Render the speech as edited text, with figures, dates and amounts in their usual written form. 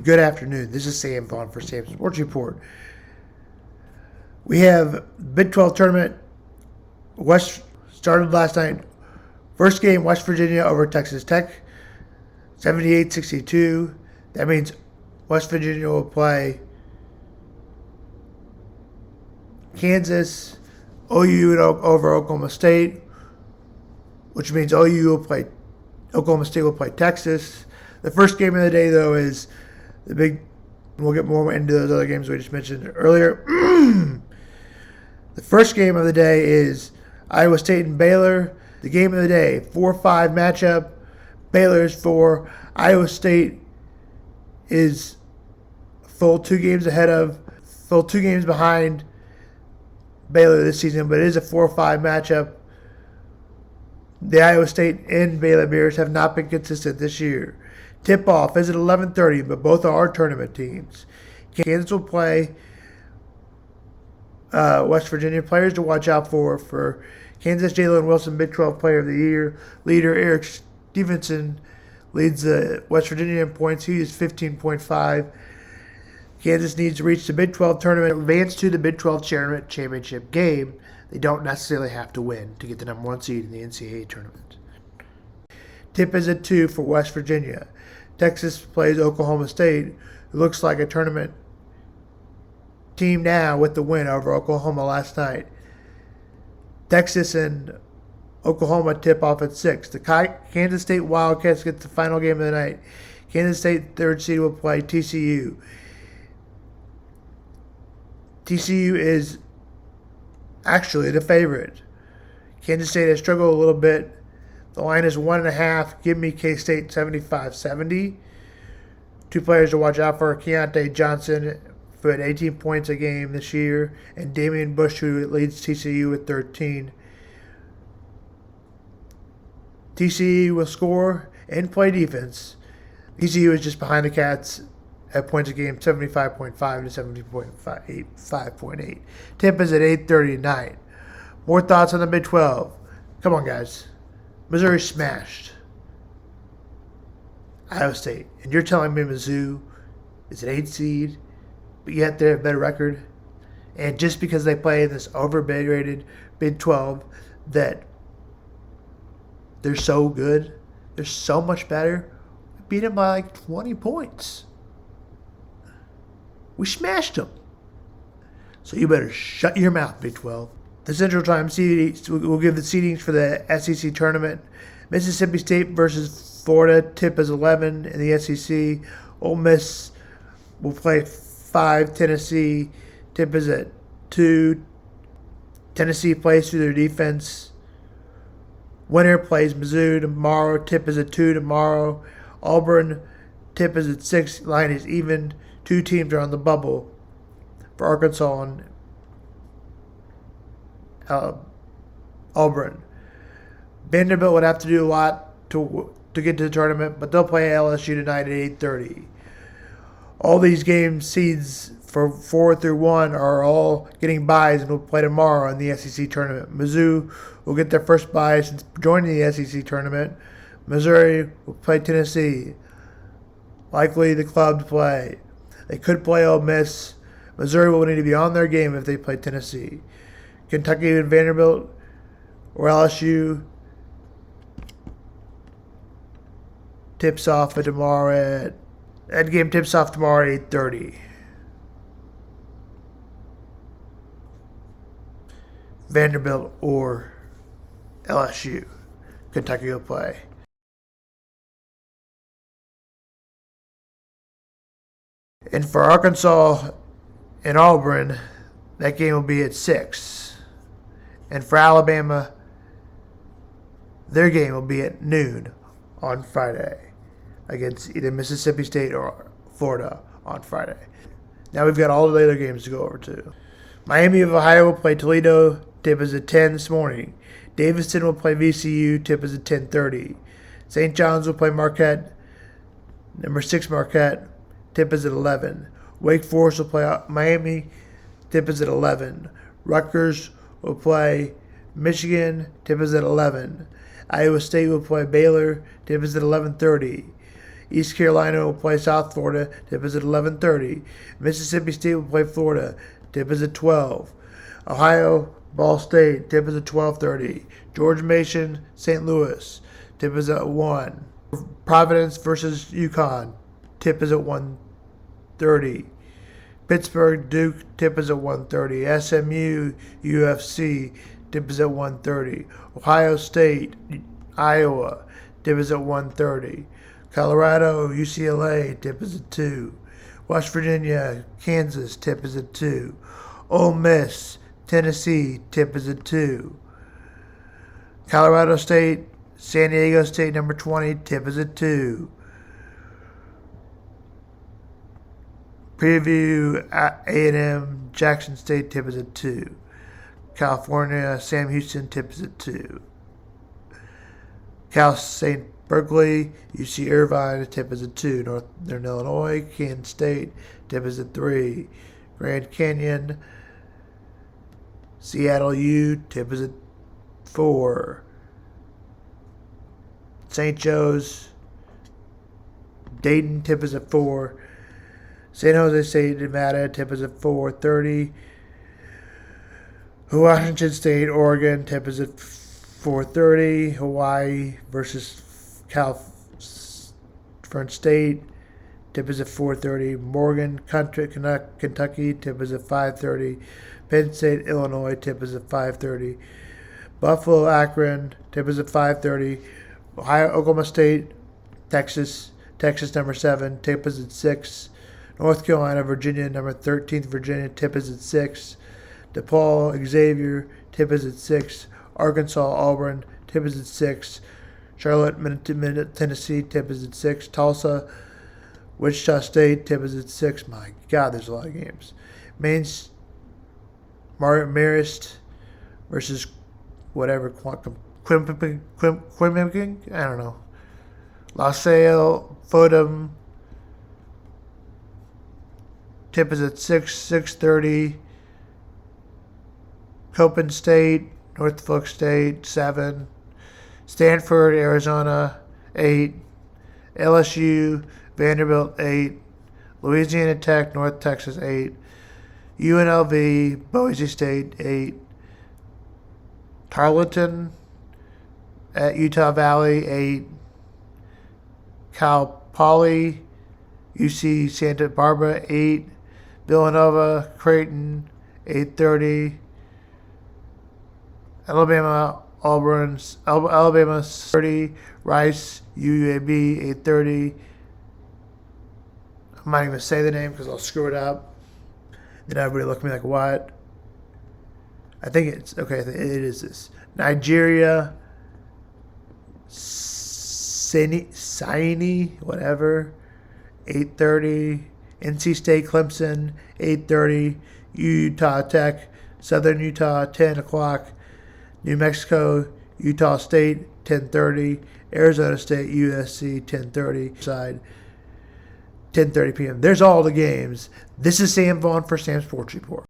Good afternoon. This is Sam Vaughan for Sam Sports Report. We have Big 12 tournament. West started last night. First game, West Virginia over Texas Tech, 78-62. That means West Virginia will play Kansas, OU over Oklahoma State, which means Oklahoma State will play Texas. The first game of the day, though, is the big. We'll get more into those other games we just mentioned earlier. The first game of the day is Iowa State and Baylor. The game of the day, 4-5 matchup. Baylor's 4. Iowa State is full 2 games behind Baylor this season, but it is a 4-5 matchup. The Iowa State and Baylor Bears have not been consistent this year. Tip-off is at 11:30, but both are our tournament teams. Kansas will play West Virginia. Players to watch out for Kansas, Jalen Wilson, Big 12 Player of the Year. Leader Eric Stevenson leads West Virginia in points. He is 15.5. Kansas needs to reach the Big 12 tournament, advance to the Big 12 tournament championship game. They don't necessarily have to win to get the number 1 seed in the NCAA tournament. Tip is at 2 for West Virginia. Texas plays Oklahoma State, who looks like a tournament team now with the win over Oklahoma last night. Texas and Oklahoma tip off at 6. The Kansas State Wildcats get the final game of the night. Kansas State, 3rd seed, will play TCU. TCU is actually the favorite. Kansas State has struggled a little bit. The line is 1.5. Give me K-State 75-70. 2 players to watch out for: Keontae Johnson, who had 18 points a game this year, and Damian Bush, who leads TCU with 13. TCU will score and play defense. TCU is just behind the Cats at points a game, 75.5 to 70.5.8. Tip is at 8:30 tonight. More thoughts on the Big 12. Come on, guys. Misouri smashed Iowa State. And you're telling me Mizzou is an 8 seed, but yet they have a better record? And just because they play in this overrated Big 12 that they're so good, they're so much better, we beat them by like 20 points. We smashed them. So you better shut your mouth, Big 12. The Central Time seedings, we'll give the seedings for the SEC tournament. Mississippi State versus Florida. Tip is 11 in the SEC. Ole Miss will play 5. Tennessee. Tip is at 2. Tennessee plays through their defense. Winner plays Mizzou tomorrow. Tip is at 2 tomorrow. Auburn. Tip is at 6. Line is even. 2 teams are on the bubble for Arkansas and Auburn. Vanderbilt would have to do a lot to get to the tournament, but they'll play LSU tonight at 8:30. All these game seeds for 4 through 1 are all getting byes and will play tomorrow in the SEC tournament. Mizzou will get their first bye since joining the SEC tournament. Missouri will play Tennessee. Likely the club to play. They could play Ole Miss. Missouri will need to be on their game if they play Tennessee. Kentucky and Vanderbilt or LSU tips off tomorrow that game tips off tomorrow at 8:30. Vanderbilt or LSU. Kentucky will play. And for Arkansas and Auburn, that game will be at 6. And for Alabama, their game will be at noon on Friday against either Mississippi State or Florida on Friday. Now we've got all the other games to go over to. Miami of Ohio will play Toledo. Tip is at 10 this morning. Davidson will play VCU. Tip is at 10:30. St. John's will play Marquette. Number 6 Marquette. Tip is at 11. Wake Forest will play Miami. Tip is at 11. Rutgers will play Michigan. Tip is at 11. Iowa State will play Baylor. Tip is at 11:30. East Carolina will play South Florida. Tip is at 11:30. Mississippi State will play Florida. Tip is at 12. Ohio, Ball State. Tip is at 12:30. George Mason, St. Louis. Tip is at 1. Providence versus UConn. Tip is at 1:30. Pittsburgh, Duke. Tip is at 1:30. SMU, UFC. Tip is at 1:30. Ohio State, Iowa. Tip is at 1:30. Colorado, UCLA. Tip is at 2. West Virginia, Kansas. Tip is at 2. Ole Miss, Tennessee. Tip is at 2. Colorado State, San Diego State, number 20. Tip is at 2. Preview, A&M, Jackson State. Tip is at 2. California, Sam Houston. Tip is at 2. Cal St. Berkeley, UC Irvine. Tip is at 2. Northern Illinois, Kansas State. Tip is at 3. Grand Canyon, Seattle U. Tip is at 4. St. Joe's, Dayton. Tip is at 4. San Jose State, Nevada. Tip is at 4:30. Washington State, Oregon. Tip is at 4:30. Hawaii versus French State. Tip is at 4:30. Morgan, Kentucky. Tip is at 5:30. Penn State, Illinois. Tip is at 5:30. Buffalo, Akron. Tip is at 5:30. Ohio, Oklahoma State, Texas number 7. Tip is at 6. North Carolina, Virginia, number 13th Virginia. Tip is at 6. DePaul, Xavier. Tip is at 6. Arkansas, Auburn. Tip is at 6. Charlotte, Tennessee. Tip is at 6. Tulsa, Wichita State. Tip is at 6. My God, there's a lot of games. Marist versus whatever. Quimiping? I don't know. LaSalle, Fordham. Tip is at 6:30. Copen State, Norfolk State, 7. Stanford, Arizona, 8. LSU, Vanderbilt, 8. Louisiana Tech, North Texas, 8. UNLV, Boise State, 8. Tarleton at Utah Valley, 8. Cal Poly, UC Santa Barbara, 8. Villanova, Creighton, 8:30. Alabama, Alabama 30. Rice, UAB, 8:30. I'm not even going to say the name because I'll screw it up. Then everybody look at me like, what? I think it's, okay, it is this. Nigeria, Saini, whatever, 8:30. NC State, Clemson, 8:30. Utah Tech, Southern Utah, 10 o'clock. New Mexico, Utah State, 10:30. Arizona State, USC, 10:30. Side, 10:30 p.m. There's all the games. This is Sam Vaughan for Sam Sports Report.